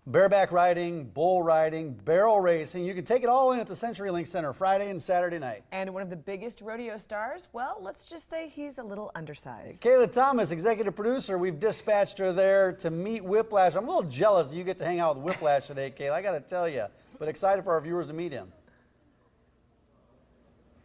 Bareback riding, bull riding, barrel racing. You can take it all in at the CenturyLink Center Friday and Saturday night. And one of the biggest rodeo stars, well, let's just say he's a little undersized. Kayla Thomas, executive producer, we've dispatched her there to meet Whiplash. I'm a little jealous that you get to hang out with Whiplash today, Kayla, I got to tell you, but excited for our viewers to meet him.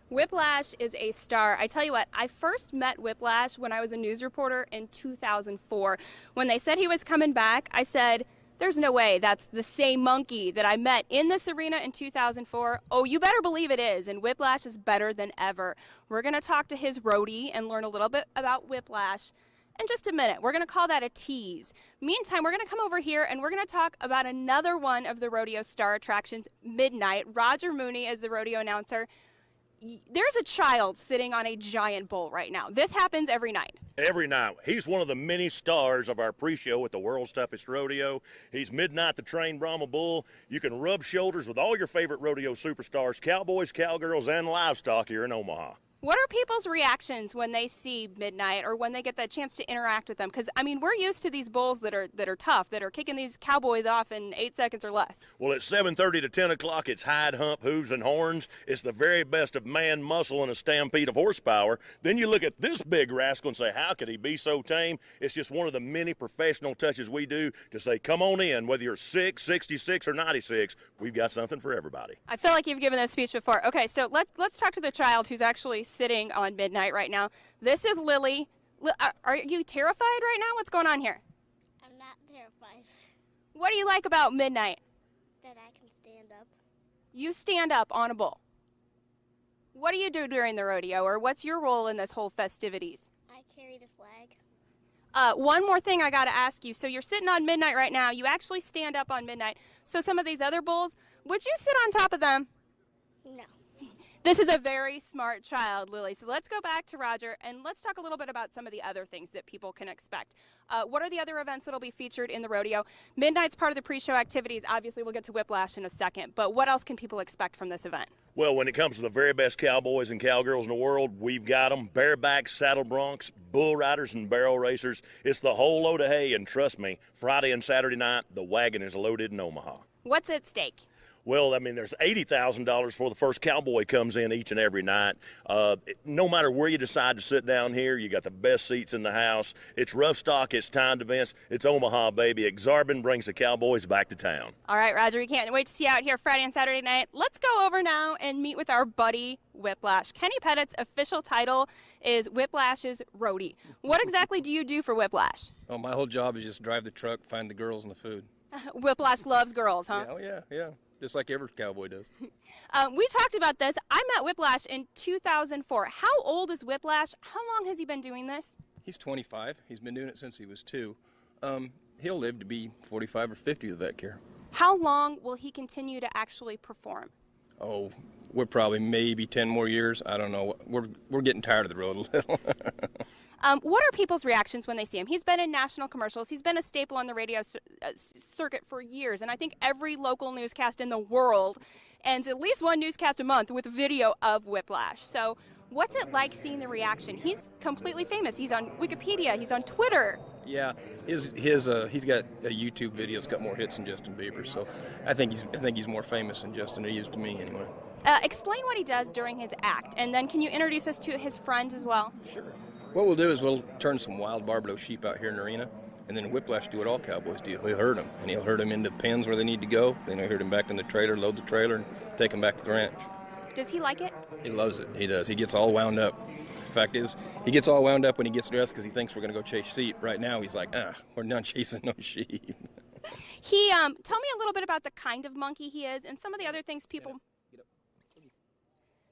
Whiplash is a star. I tell you what, I first met Whiplash when I was a news reporter in 2004. When they said he was coming back, I said, there's no way that's the same monkey that I met in this arena in 2004. Oh, you better believe it is, and Whiplash is better than ever. We're going to talk to his roadie and learn a little bit about Whiplash in just a minute. We're going to call that a tease. Meantime, we're going to come over here and we're going to talk about another one of the rodeo star attractions, Midnight. Roger Mooney is the rodeo announcer. There's a child sitting on a giant bull right now. This happens every night. Every night. He's one of the many stars of our pre-show at the World's Toughest Rodeo. He's Midnight the Trained Brahma Bull. You can rub shoulders with all your favorite rodeo superstars, cowboys, cowgirls, and livestock here in Omaha. What are people's reactions when they see Midnight or when they get the chance to interact with them? Because, I mean, we're used to these bulls that are tough, that are kicking these cowboys off in 8 seconds or less. Well, at 7:30 to 10 o'clock, it's hide, hump, hooves, and horns. It's the very best of man muscle and a stampede of horsepower. Then you look at this big rascal and say, how could he be so tame? It's just one of the many professional touches we do to say, come on in. Whether you're 6, 66, or 96, we've got something for everybody. I feel like you've given this speech before. Okay, so let's talk to the child who's actually sitting on Midnight right now. This is Lily. Are you terrified right now? What's going on here? I'm not terrified. What do you like about Midnight? That I can stand up. You stand up on a bull. What do you do during the rodeo, or what's your role in this whole festivities? I carry the flag. One more thing I got to ask you. So you're sitting on Midnight right now. You actually stand up on Midnight. So some of these other bulls, would you sit on top of them? No. This is a very smart child, Lily. So let's go back to Roger and let's talk a little bit about some of the other things that people can expect. What are the other events that will be featured in the rodeo? Midnight's part of the pre-show activities. Obviously, we'll get to Whiplash in a second. But what else can people expect from this event? Well, when it comes to the very best cowboys and cowgirls in the world, we've got them. Barebacks, saddle broncs, bull riders, and barrel racers. It's the whole load of hay, and trust me, Friday and Saturday night, the wagon is loaded in Omaha. What's at stake? Well, I mean, there's $80,000 before the first cowboy comes in each and every night. No matter where you decide to sit down here, you got the best seats in the house. It's rough stock, it's timed events, it's Omaha, baby. Aksarben brings the cowboys back to town. All right, Roger, we can't wait to see you out here Friday and Saturday night. Let's go over now and meet with our buddy Whiplash. Kenny Pettit's official title is Whiplash's roadie. What exactly do you do for Whiplash? Oh, my whole job is just drive the truck, find the girls and the food. Whiplash loves girls, huh? Yeah, oh yeah. Just like every cowboy does. We talked about this. I met Whiplash in 2004. How old is Whiplash? How long has he been doing this? He's 25. He's been doing it since he was 2. He'll live to be 45 or 50 with that care. How long will he continue to actually perform? Oh, we're probably maybe 10 more years. I don't know. We're getting tired of the road a little. What are people's reactions when they see him? He's been in national commercials. He's been a staple on the radio circuit for years, and I think every local newscast in the world ends at least one newscast a month with video of Whiplash. So what's it like seeing the reaction? He's completely famous. He's on Wikipedia. He's on Twitter. Yeah, he's got a YouTube video that's got more hits than Justin Bieber. So I think he's more famous than Justin. He is to me anyway. Explain what he does during his act, and then can you introduce us to his friend as well? Sure. What we'll do is we'll turn some wild Barbado sheep out here in the arena, and then Whiplash do what all cowboys do. He'll herd them, and he'll herd them into the pens where they need to go. Then he'll herd them back in the trailer, load the trailer, and take them back to the ranch. Does he like it? He loves it. He does. He gets all wound up. The fact is, he gets all wound up when he gets dressed because he thinks we're going to go chase sheep. Right now, he's like, we're not chasing no sheep. He, tell me a little bit about the kind of monkey he is and some of the other things people...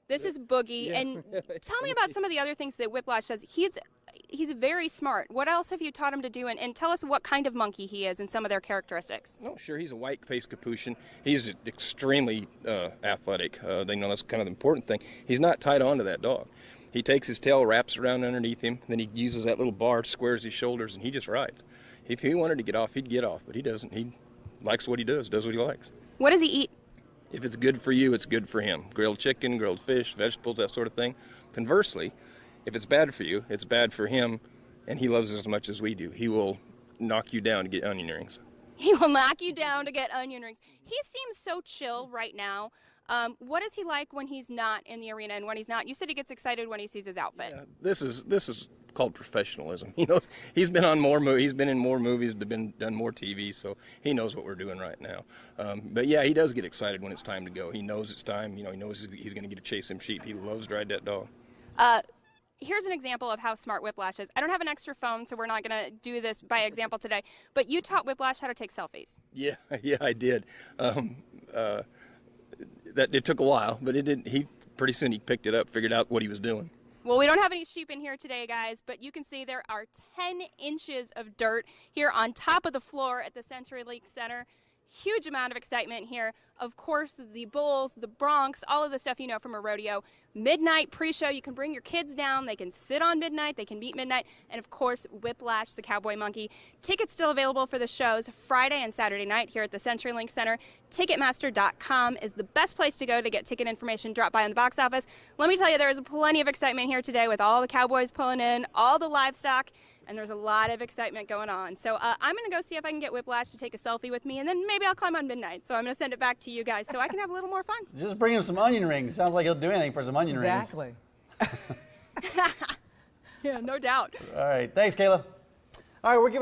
This is Boogie, yeah. And tell me about some of the other things that Whiplash does. He's very smart. What else have you taught him to do? And tell us what kind of monkey he is and some of their characteristics. Oh, sure. He's a white-faced Capuchin. He's extremely athletic. That's kind of the important thing. He's not tied on to that dog. He takes his tail, wraps around underneath him, then he uses that little bar, squares his shoulders, and he just rides. If he wanted to get off, he'd get off, but he doesn't. He likes what he does what he likes. What does he eat? If it's good for you, it's good for him. Grilled chicken, grilled fish, vegetables, that sort of thing. Conversely, if it's bad for you, it's bad for him, and he loves it as much as we do. He will knock you down to get onion rings. He will knock you down to get onion rings. He seems so chill right now. What is he like when he's not in the arena and when he's not? You said he gets excited when he sees his outfit. Yeah, this is called professionalism. He knows he's been on more he's been in more movies, done more TV, so he knows what we're doing right now. But yeah, he does get excited when it's time to go. He knows it's time. You know, he knows he's going to get to chase them sheep. He loves to ride that dog. Here's an example of how smart Whiplash is. I don't have an extra phone, so we're not going to do this by example today. But you taught Whiplash how to take selfies. Yeah, I did. That it took a while, but it didn't. Pretty soon he picked it up, figured out what he was doing. Well, we don't have any sheep in here today, guys, but you can see there are 10 inches of dirt here on top of the floor at the CenturyLink Center. Huge amount of excitement here. Of course, the bulls, the broncs, all of the stuff you know from a rodeo. Midnight pre-show, you can bring your kids down. They can sit on midnight. They can meet midnight. And, of course, Whiplash the Cowboy Monkey. Tickets still available for the shows Friday and Saturday night here at the CenturyLink Center. Ticketmaster.com is the best place to go to get ticket information. Drop by in the box office. Let me tell you, there is plenty of excitement here today with all the cowboys pulling in, all the livestock. And there's a lot of excitement going on. So I'm going to go see if I can get Whiplash to take a selfie with me, and then maybe I'll climb on midnight. So I'm going to send it back to you guys so I can have a little more fun. Just bring him some onion rings. Sounds like he'll do anything for some onion rings. Exactly. Yeah, no doubt. All right. Thanks, Kayla. All right, we're giving